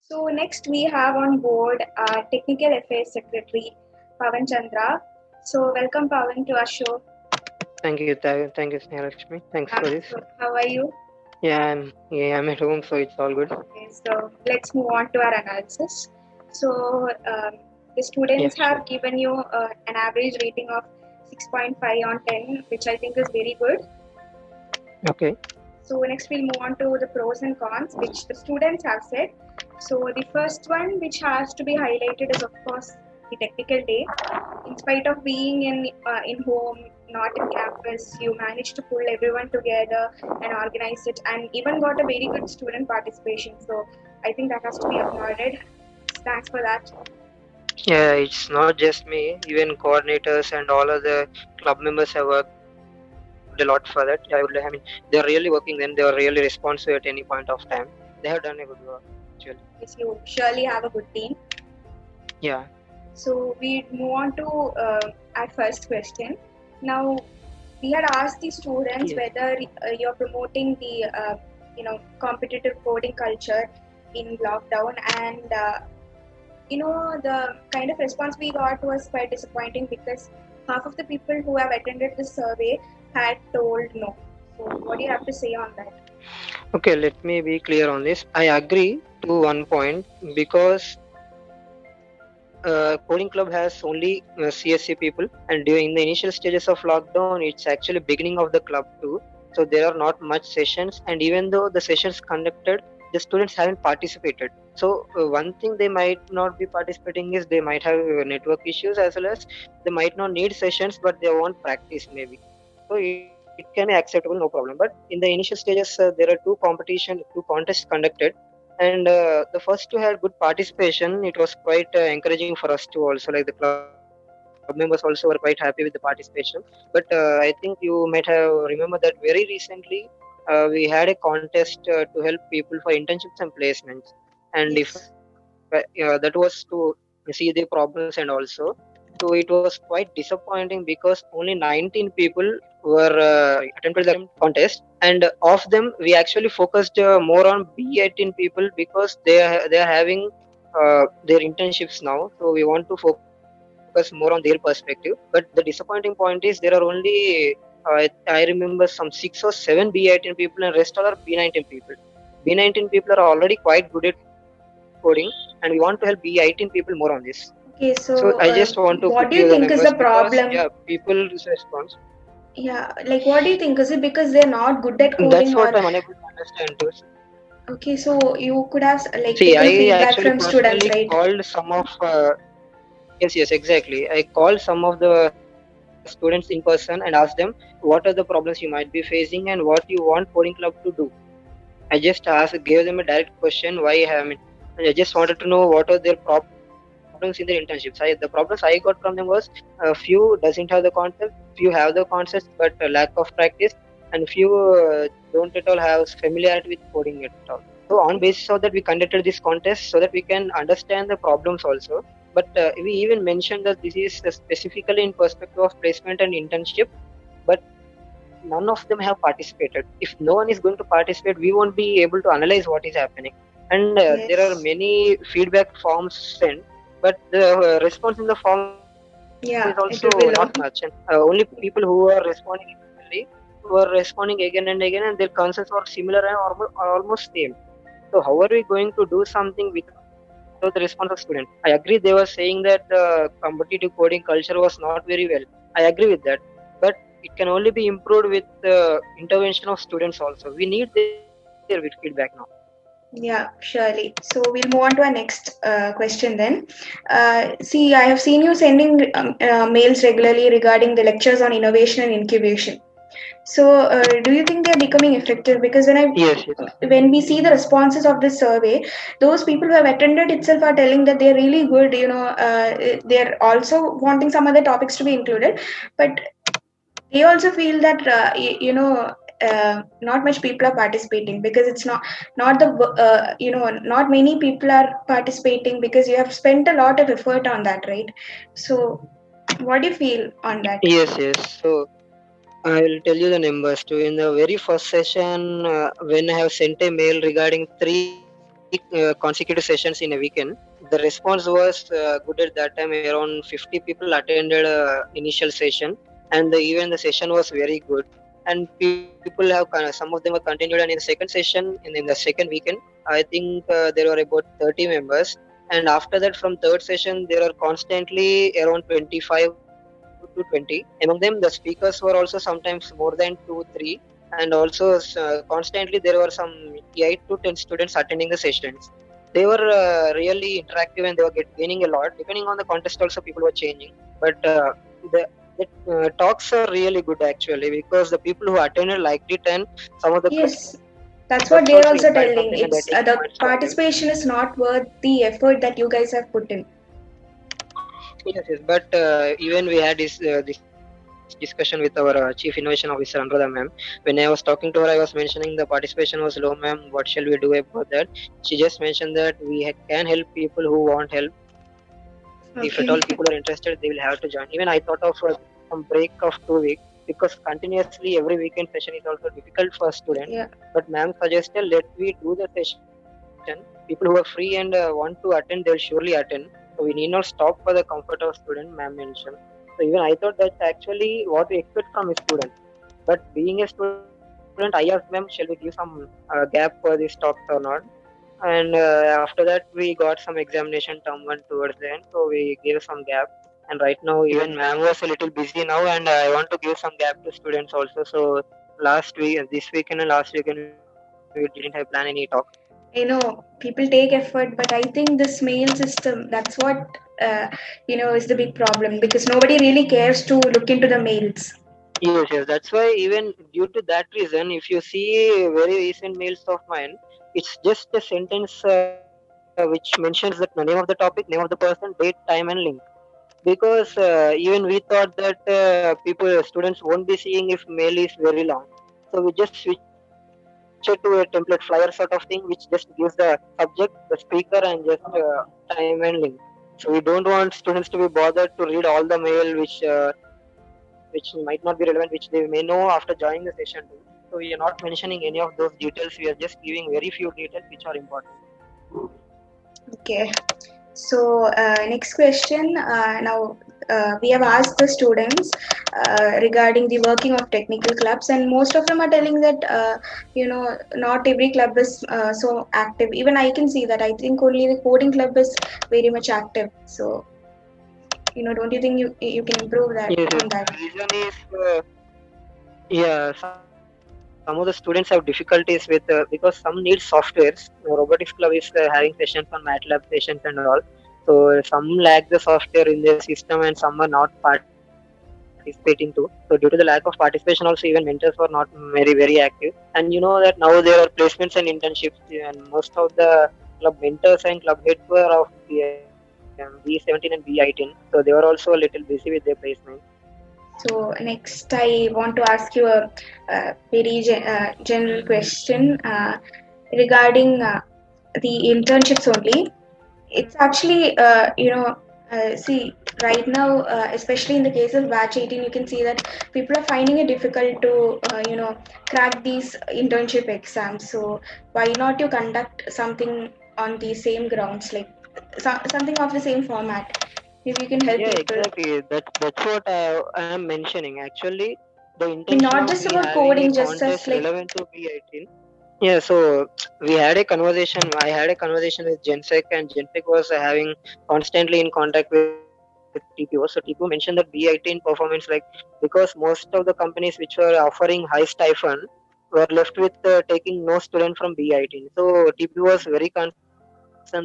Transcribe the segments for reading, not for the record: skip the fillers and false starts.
So next we have on board our Technical Affairs Secretary Pavan Chandra. So welcome Pavan to our show. Thank you, Snehalakshmi. Thanks for this. So how are you? I'm at home, so it's all good. Okay, so let's move on to our analysis. So the Yeah, students sure. have given you an average rating of 6.5 on 10, which I think is very good. Okay. So next we'll move on to the pros and cons, which the students have said. So the first one, which has to be highlighted, is of course the technical day. In spite of being in home, not in campus, you managed to pull everyone together and organize it, and even got a very good student participation. So I think that has to be applauded. Thanks for that. Yeah, it's not just me. Even coordinators and all other club members have worked a lot for that. They're really working. Then they were really responsive at any point of time. They have done a good work actually. Yes, you surely have a good team. Yeah. So we move on to our first question. Now, we had asked the students Yes. whether you're promoting the competitive coding culture in lockdown, and the kind of response we got was quite disappointing because half of the people who have attended the survey had told no. So, what do you have to say on that? Okay, let me be clear on this. I agree to one point because coding club has only CSC people, and during the initial stages of lockdown, it's actually beginning of the club too. So there are not much sessions, and even though the sessions conducted, the students haven't participated. So one thing they might not be participating is they might have network issues, as well as they might not need sessions, but they want practice maybe. So it can be acceptable, no problem. But in the initial stages, there are two contests conducted, and the first two had good participation. It was quite encouraging for us too also, like the club members also were quite happy with the participation. But I think you might have remember that very recently we had a contest to help people for internships and placements, and if Yes. that was to see the problems and also. So it was quite disappointing because only 19 people were attempted the contest, and of them we actually focused more on B18 people because they are having their internships now. So we want to focus more on their perspective. But the disappointing point is there are only I remember some 6 or 7 B18 people, and rest all are B19 people. B19 people are already quite good at coding, and we want to help B18 people more on this. Okay, So I so just want to put what you do the you think numbers is the because yeah, problem? people response. Yeah, like what do you think? Is it because they're not good at That's coding, what or I'm unable to understand too. okay, so you could have like See, taken I feedback actually from students, personally right? called some of yes, exactly. I called some of the students in person and asked them what are the problems you might be facing and what you want coding club to do. I just gave them a direct question why I mean, I just wanted to know what are their problems in their internships. The problems I got from them was few doesn't have the concept, few have the concepts but lack of practice, and few don't at all have familiarity with coding at all. So on Okay. basis of that, we conducted this contest so that we can understand the problems also. But we even mentioned that this is specifically in perspective of placement and internship, but none of them have participated. If no one is going to participate, we won't be able to analyze what is happening. And there are Yes. many feedback forms sent, but the response in the form is also not Yeah, much. And it will be low. only people who are responding initially were responding again and again, and their concerns were similar and are almost same. So how are we going to do something without the response of students? I agree they were saying that the competitive coding culture was not very well. I agree with that. But it can only be improved with intervention of students also. We need their feedback now. Yeah, surely. So we'll move on to our next question then. See, I have seen you sending mails regularly regarding the lectures on innovation and incubation. So, do you think they're becoming effective? Because Yes, yes. when we see the responses of this survey, those people who have attended itself are telling that they're really good. They're also wanting some other topics to be included, but they also feel that not much people are participating because it's not the not many people are participating because you have spent a lot of effort on that, right? So, what do you feel on that? Yes, yes. So I will tell you the numbers too. In the very first session, when I have sent a mail regarding 3 lectures consecutive sessions in a weekend. The response was good at that time. Around 50 people attended initial session, and even the session was very good. And people have some of them have continued, and in the second session, in the second weekend, I think there were about 30 members. And after that, from third session, there are constantly around 25 to 20. Among them, the speakers were also sometimes more than 2, 3, and also constantly there were some 8 to 10 students attending the sessions. They were really interactive and they were gaining a lot. Depending on the contest, also people were changing. But the talks are really good actually, because the people who attended liked it, and some of the Yes, that's what clubs they're also also inspired from telling. them and they're It's taking the points from them. participation is not worth the effort that you guys have put in. Yes, yes. But even we had this discussion with our Chief Innovation Officer Anuradha ma'am. When I was talking to her, I was mentioning the participation was low, ma'am. What shall we do about that? She just mentioned that we can help people who want help. If at all Okay. people are interested, they will have to join. Even I thought of some break of 2 weeks, because continuously every weekend session is also difficult for students. Yeah. But ma'am suggested, let we do the session. People who are free and want to attend, they'll surely attend. So we need not stop for the comfort of student, ma'am mentioned. So even I thought that's actually what we expect from a student. But being a student, I asked ma'am, shall we give some gap for these talks or not? And after that, we got some examination term one towards the end, so we gave some gap. And right now, even ma'am was a little busy now, and I want to give some gap to students also. So last week, this weekend and last weekend, we didn't have plan any talk. I know people take effort, but I think this mail system, that's what, uh, is the big problem because nobody really cares to look into the mails. Yes, yes. That's why even due to that reason, if you see very recent mails of mine, it's just a sentence which mentions that the name of the topic, name of the person, date, time, and link. Because even we thought that students won't be seeing if mail is very long. So we just switch it to a template flyer sort of thing, which just gives the subject, the speaker, and just time and link. So we don't want students to be bothered to read all the mail, which might not be relevant, which they may know after joining the session too. So we are not mentioning any of those details. We are just giving very few details which are important. Okay. So next question. Now we have asked the students regarding the working of technical clubs, and most of them are telling that not every club is so active. Even I can see that. I think only the coding club is very much active. So don't you think you can improve that Yes, yes. on that? The reason is, yeah, some of the students have difficulties with because some need softwares. Robotics Club is having sessions on MATLAB sessions and all. So some lack the software in their system and some are not participating too. So due to the lack of participation, also even mentors were not very active. And you know that now there are placements and internships, and most of the club mentors and club heads were of B17 and B18. So they were also a little busy with their placement. So next, I want to ask you a very general question regarding the internships only. It's actually, see, right now, especially in the case of batch 18, you can see that people are finding it difficult to, crack these internship exams. So why not you conduct something on the same grounds, like something of the same format? Maybe you can help Yeah, people. exactly. That's what I am mentioning. Actually, the I mean, intention not of just we about having a coding, just as contest like relevant to B18. Yeah, so we had a conversation. I had a conversation with Gensec, and Gensec was having constantly in contact with TPO. So TPO mentioned that B18 performance, like, because most of the companies which were offering high stipend were left with taking no student from B18. So TPO was very concerned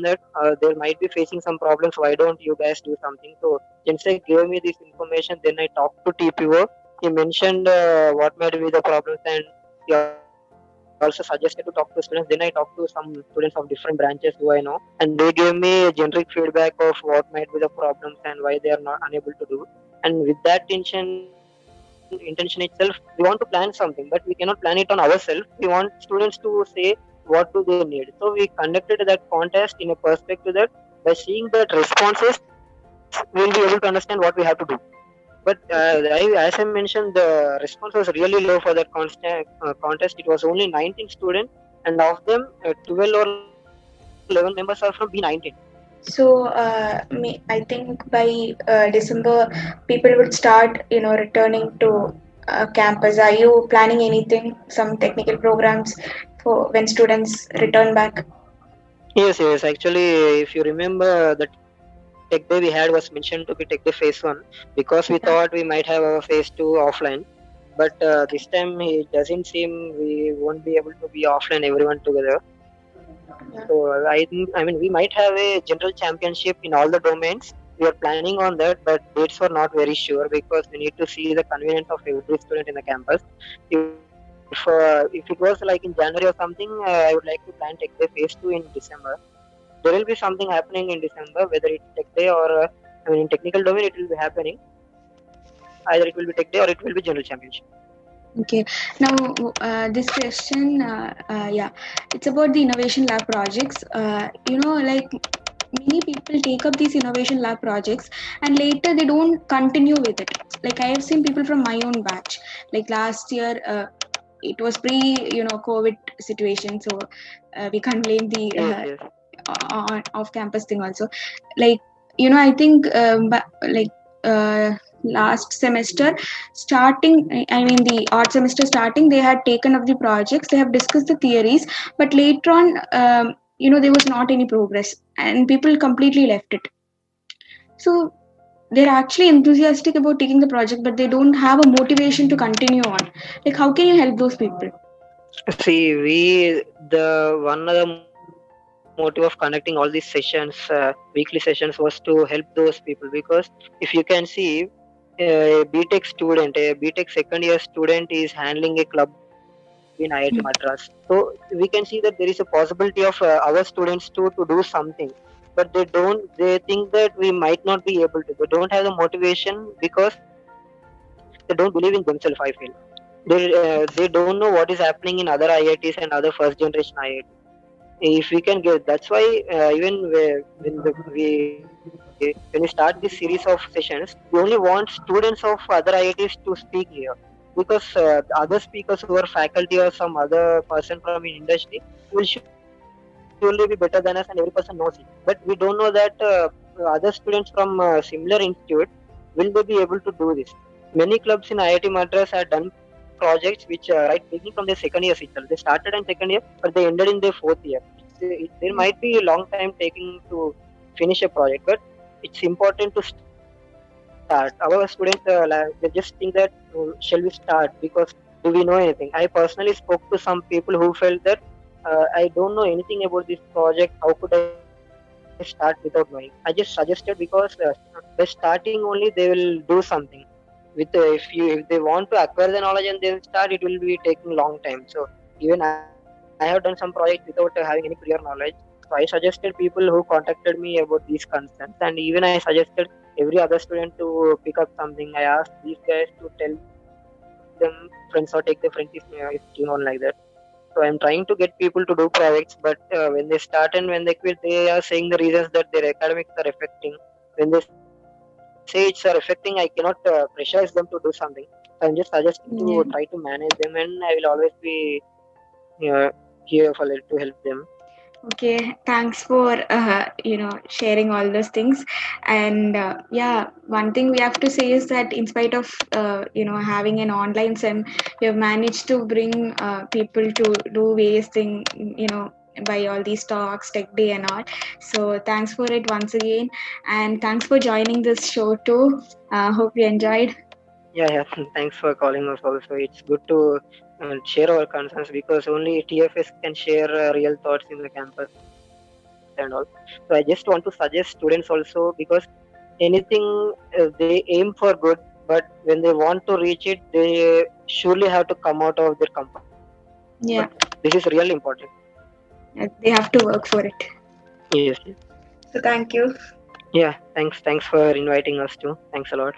that they might be facing some problems. Why don't you guys do something? So Gensec gave me this information. Then I talked to TPO. He mentioned what might be the problems, and he also suggested to talk to students. Then I talked to some students of different branches who I know, and they gave me generic feedback of what might be the problems and why they are not unable to do. And with that intention itself, we want to plan something, but we cannot plan it on ourselves. We want students to say what do they need. So we conducted that contest in a perspective that by seeing that responses, we'll be able to understand what we have to do. But as I mentioned, the response was really low for that contest. It was only 19 students, and of them, 12 or 13 students were selected. 11 members are from B19. So, I think by December, people would start, returning to campus. Are you planning anything, some technical programs for when students return back? Yes, yes. Actually, if you remember, the tech day we had was mentioned to be tech day phase 1 because we thought we might have a phase 2 offline. But this time it doesn't seem we won't be able to be offline everyone together. Yeah. So I mean, we might have a general championship in all the domains. We are planning on that, but dates are not very sure because we need to see the convenience of every student in the campus. If it was like in January or something, I would like to plan Tech Day Phase 2 in December. There will be something happening in December, whether it's Tech Day or I mean, in technical domain, it will be happening. Either it will be Tech Day or it will be General Championship. Okay. Now, this question, it's about the innovation lab projects. Like many people take up these innovation lab projects and later they don't continue with it. Like I have seen people from my own batch. Like last year, it was COVID situation, so we can't blame the Yes, yes. off campus thing also. Like I think last semester starting, I mean the art semester starting, they had taken up the projects, they have discussed the theories, but later on there was not any progress and people completely left it. So they're actually enthusiastic about taking the project, but they don't have a motivation to continue on. Like how can you help those people? See, the one other motive of conducting all these sessions, weekly sessions, was to help those people because if you can see, a BTech student, a BTech second year student is handling a club in IIT Madras. So we can see that there is a possibility of our students to do something, but they think that we might not be able to. They don't have the motivation because they don't believe in themselves. I feel they don't know what is happening in other IITs and other first generation IITs. If we can get, that's why even when we start this series of sessions, we only want students of other IITs to speak here because the other speakers who are faculty or some other person from in industry will surely be better than us and every person knows it. But we don't know that other students from similar institute will they be able to do this. Many clubs in IIT Madras have done projects which right beginning from their second years itself. They started in second year, but they ended in their fourth year. There might be a long time taking to finish a project, but it's important to start. Our students they just think that shall we start because do we know anything? I personally spoke to some people who felt that I don't know anything about this project. How could I start without knowing? I just suggested because by starting only they will do something. If they want to acquire the knowledge and then start, it will be taking long time. So even I have done some projects without having any prior knowledge. So I suggested people who contacted me about these concerns, and even I suggested every other student to pick up something. I asked these guys to tell them friends or take the friendship if you know like that. So I'm trying to get people to do projects, but when they start and when they quit, they are saying the reasons that their academics are affecting. When they say it's are affecting, I cannot pressurize them to do something. So I'm just suggesting to try to manage them, and I will always be here for to help them. Okay, thanks for sharing all those things. And one thing we have to say is that in spite of having an online sim, you have managed to bring people to do various things. By all these talks, tech day, and all. So thanks for it once again, and thanks for joining this show too. Hope you enjoyed. Yeah. Thanks for calling us also. It's good to share our concerns because only TFS can share real thoughts in the campus and all. So I just want to suggest students also because anything they aim for good, but when they want to reach it, they surely have to come out of their comfort zone. Yeah, This is really important. they have to work for it. Yes. So thank you. Yeah. Thanks for inviting us too. Thanks a lot.